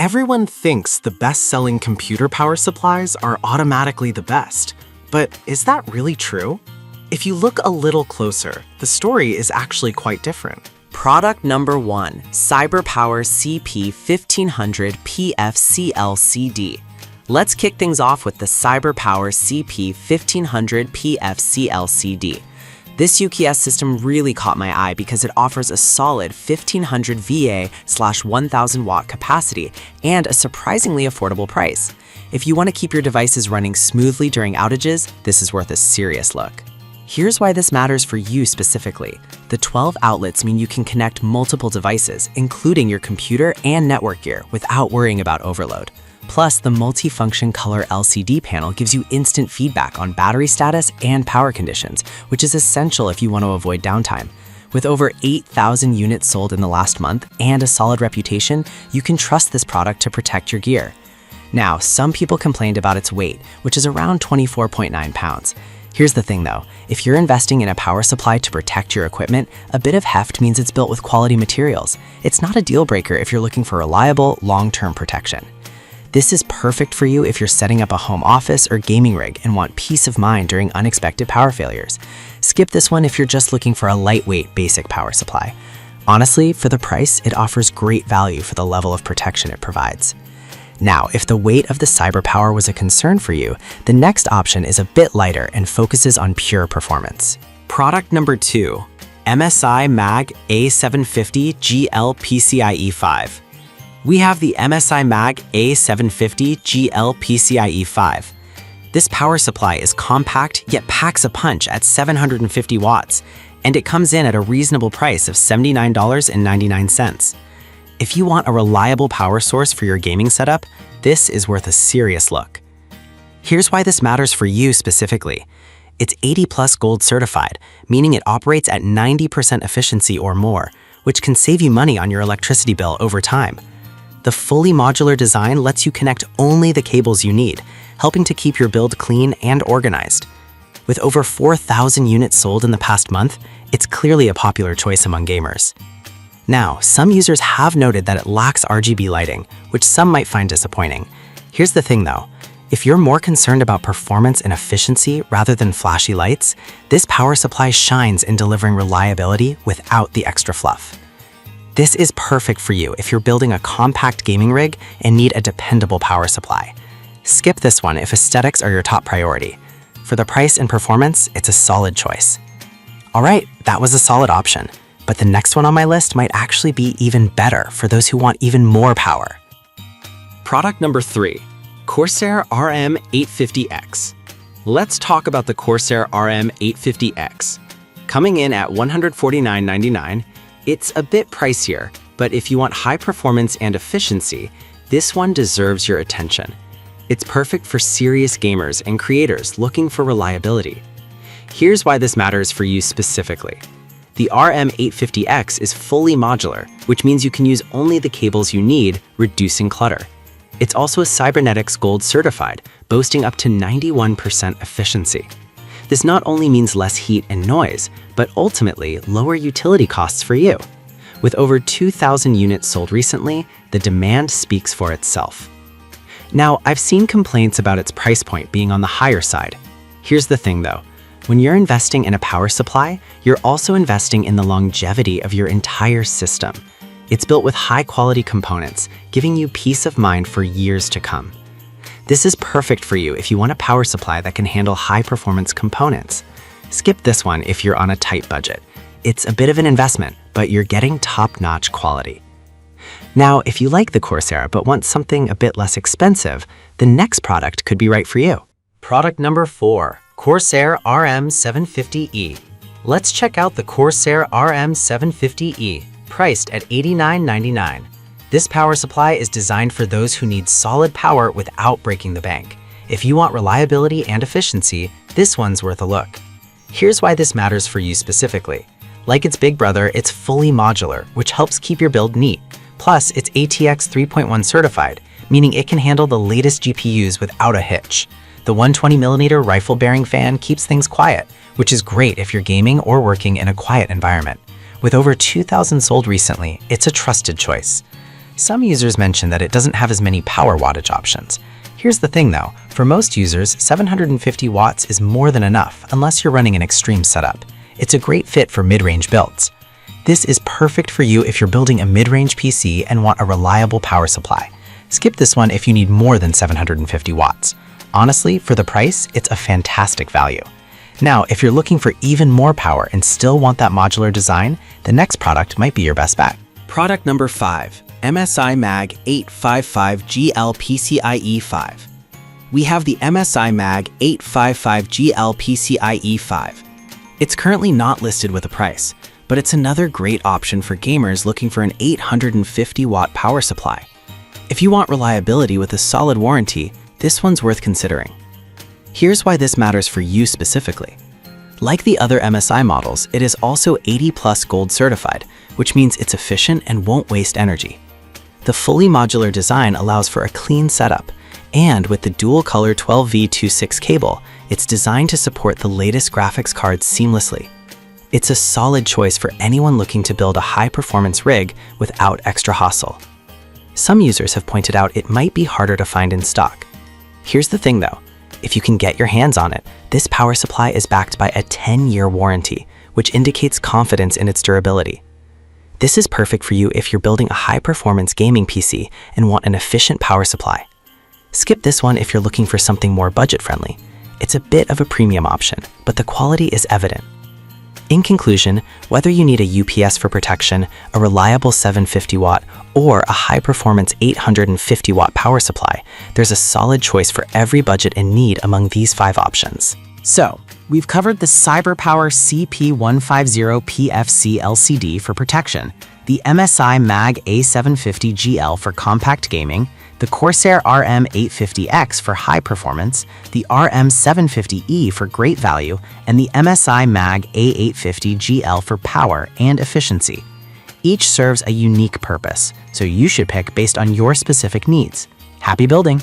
Everyone thinks the best-selling computer power supplies are automatically the best, but is that really true? If you look a little closer, the story is actually quite different. Product number 1, CyberPower CP1500 PFCLCD. Let's kick things off with the CyberPower CP1500 PFCLCD. This UPS system really caught my eye because it offers a solid 1500 VA/1000 watt capacity and a surprisingly affordable price. If you want to keep your devices running smoothly during outages, this is worth a serious look. Here's why this matters for you specifically. The 12 outlets mean you can connect multiple devices, including your computer and network gear, without worrying about overload. Plus, the multifunction color LCD panel gives you instant feedback on battery status and power conditions, which is essential if you want to avoid downtime. With over 8,000 units sold in the last month and a solid reputation, you can trust this product to protect your gear. Now, some people complained about its weight, which is around 24.9 pounds. Here's the thing though, if you're investing in a power supply to protect your equipment, a bit of heft means it's built with quality materials. It's not a deal breaker if you're looking for reliable, long-term protection. This is perfect for you if you're setting up a home office or gaming rig and want peace of mind during unexpected power failures. Skip this one if you're just looking for a lightweight, basic power supply. Honestly, for the price, it offers great value for the level of protection it provides. Now, if the weight of the CyberPower was a concern for you, the next option is a bit lighter and focuses on pure performance. Product number 2, MSI Mag A750 GL PCIe 5. We have the MSI Mag A750 GL PCIe 5. This power supply is compact yet packs a punch at 750 watts, and it comes in at a reasonable price of $79.99. If you want a reliable power source for your gaming setup, this is worth a serious look. Here's why this matters for you specifically. It's 80+ gold certified, meaning it operates at 90% efficiency or more, which can save you money on your electricity bill over time. The fully modular design lets you connect only the cables you need, helping to keep your build clean and organized. With over 4,000 units sold in the past month, it's clearly a popular choice among gamers. Now, some users have noted that it lacks RGB lighting, which some might find disappointing. Here's the thing though, if you're more concerned about performance and efficiency rather than flashy lights, this power supply shines in delivering reliability without the extra fluff. This is perfect for you if you're building a compact gaming rig and need a dependable power supply. Skip this one if aesthetics are your top priority. For the price and performance, it's a solid choice. All right, that was a solid option, but the next one on my list might actually be even better for those who want even more power. Product number 3, Corsair RM850X. Let's talk about the Corsair RM850X. Coming in at $149.99, it's a bit pricier, but if you want high performance and efficiency, this one deserves your attention. It's perfect for serious gamers and creators looking for reliability. Here's why this matters for you specifically. The RM850X is fully modular, which means you can use only the cables you need, reducing clutter. It's also a Cybernetics Gold certified, boasting up to 91% efficiency. This not only means less heat and noise, but ultimately lower utility costs for you. With over 2,000 units sold recently, the demand speaks for itself. Now, I've seen complaints about its price point being on the higher side. Here's the thing though, when you're investing in a power supply, you're also investing in the longevity of your entire system. It's built with high-quality components, giving you peace of mind for years to come. This is perfect for you if you want a power supply that can handle high-performance components. Skip this one if you're on a tight budget. It's a bit of an investment, but you're getting top-notch quality. Now, if you like the Corsair but want something a bit less expensive, the next product could be right for you. Product number 4, Corsair RM750E. Let's check out the Corsair RM750E, priced at $89.99. This power supply is designed for those who need solid power without breaking the bank. If you want reliability and efficiency, this one's worth a look. Here's why this matters for you specifically. Like its big brother, it's fully modular, which helps keep your build neat. Plus, it's ATX 3.1 certified, meaning it can handle the latest GPUs without a hitch. The 120mm rifle bearing fan keeps things quiet, which is great if you're gaming or working in a quiet environment. With over 2,000 sold recently, it's a trusted choice. Some users mention that it doesn't have as many power wattage options. Here's the thing though, for most users, 750 watts is more than enough unless you're running an extreme setup. It's a great fit for mid-range builds. This is perfect for you if you're building a mid-range PC and want a reliable power supply. Skip this one if you need more than 750 watts. Honestly, for the price, it's a fantastic value. Now, if you're looking for even more power and still want that modular design, the next product might be your best bet. Product number 5, MSI Mag 855GL PCIe 5. We have the MSI Mag 855GL PCIe 5. It's currently not listed with a price, but it's another great option for gamers looking for an 850-watt power supply. If you want reliability with a solid warranty, this one's worth considering. Here's why this matters for you specifically. Like the other MSI models, it is also 80+ Gold certified, which means it's efficient and won't waste energy. The fully modular design allows for a clean setup, and with the dual-color 12V26 cable, it's designed to support the latest graphics cards seamlessly. It's a solid choice for anyone looking to build a high-performance rig without extra hassle. Some users have pointed out it might be harder to find in stock. Here's the thing though, if you can get your hands on it, this power supply is backed by a 10-year warranty, which indicates confidence in its durability. This is perfect for you if you're building a high-performance gaming PC and want an efficient power supply. Skip this one if you're looking for something more budget-friendly. It's a bit of a premium option, but the quality is evident. In conclusion, whether you need a UPS for protection, a reliable 750-watt, or a high-performance 850-watt power supply, there's a solid choice for every budget and need among these 5 options. So, we've covered the CyberPower CP150PFC LCD for protection, the MSI Mag A750GL for compact gaming, the Corsair RM850X for high performance, the RM750E for great value, and the MSI Mag A850GL for power and efficiency. Each serves a unique purpose, so you should pick based on your specific needs. Happy building!